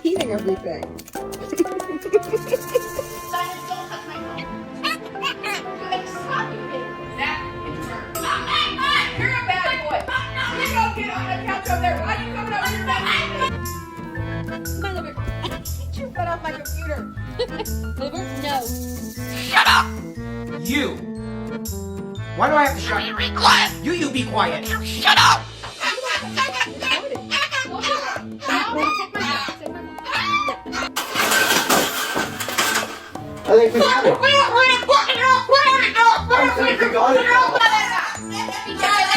Eating everything. Get off my computer. Liver? No. Shut up! You! Why do I have to shut you? Be quiet! You be quiet! You shut up! I think we got it. I think we got it.